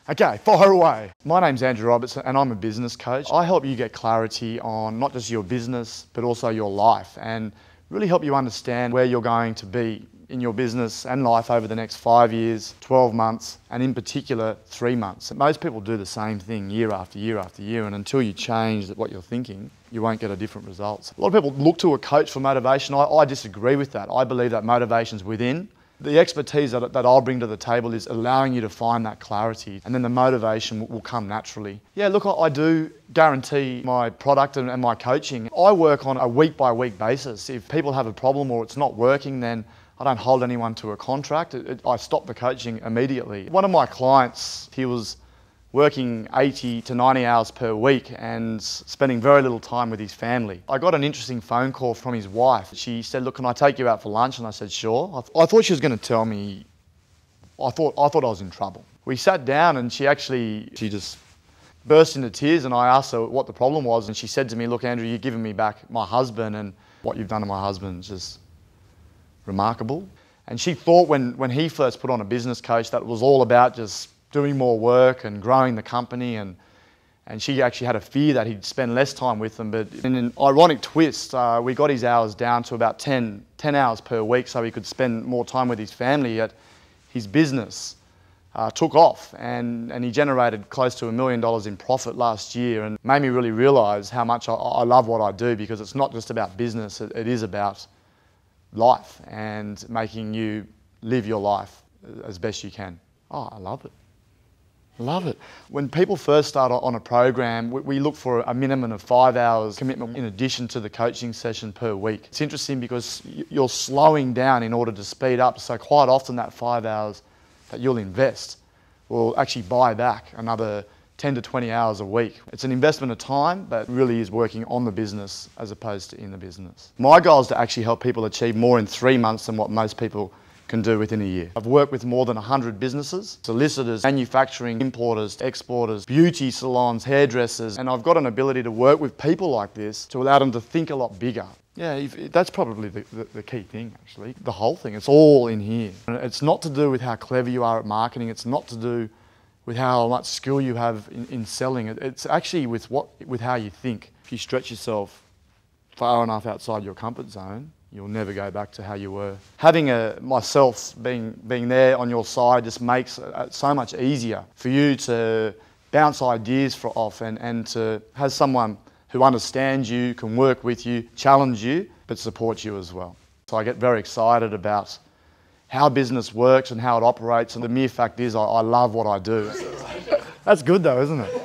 Okay, fire away. My name's Andrew Robertson and I'm a business coach. I help you get clarity on not just your business, but also your life, and really help you understand where you're going to be in your business and life over the next 5 years, 12 months, and in particular, 3 months. Most people do the same thing year after year after year, and until you change what you're thinking, you won't get a different result. A lot of people look to a coach for motivation. I disagree with that. I believe that motivation's within. The expertise that I'll bring to the table is allowing you to find that clarity, and then the motivation will come naturally. Yeah, look, I do guarantee my product and my coaching. I work on a week-by-week basis. If people have a problem or it's not working, then I don't hold anyone to a contract. I stop the coaching immediately. One of my clients, he was working 80 to 90 hours per week and spending very little time with his family. I got an interesting phone call from his wife. She said, "Look, can I take you out for lunch?" And I said, "Sure." I thought she was going to tell me, I thought I was in trouble. We sat down and she just burst into tears, and I asked her what the problem was, and she said to me, "Look, Andrew, you're giving me back my husband, and what you've done to my husband is just remarkable." And she thought when he first put on a business coach that it was all about just doing more work and growing the company, and she actually had a fear that he'd spend less time with them. But in an ironic twist, we got his hours down to about 10 hours per week so he could spend more time with his family. Yet his business took off, and he generated close to $1 million in profit last year, and made me really realise how much I love what I do, because it's not just about business, it is about life and making you live your life as best you can. Oh, I love it. Love it. When people first start on a program, we look for a minimum of 5 hours commitment in addition to the coaching session per week. It's interesting because you're slowing down in order to speed up, so quite often that 5 hours that you'll invest will actually buy back another 10 to 20 hours a week. It's an investment of time, but really is working on the business as opposed to in the business. My goal is to actually help people achieve more in 3 months than what most people can do within a year. I've worked with more than 100 businesses, solicitors, manufacturing, importers, exporters, beauty salons, hairdressers, and I've got an ability to work with people like this to allow them to think a lot bigger. Yeah, that's probably the key thing, actually. The whole thing, it's all in here. And it's not to do with how clever you are at marketing, it's not to do with how much skill you have in selling. It's actually with how you think. If you stretch yourself far enough outside your comfort zone, you'll never go back to how you were. Having myself being there on your side just makes it so much easier for you to bounce ideas off and to have someone who understands you, can work with you, challenge you, but supports you as well. So I get very excited about how business works and how it operates, and the mere fact is I love what I do. That's good though, isn't it?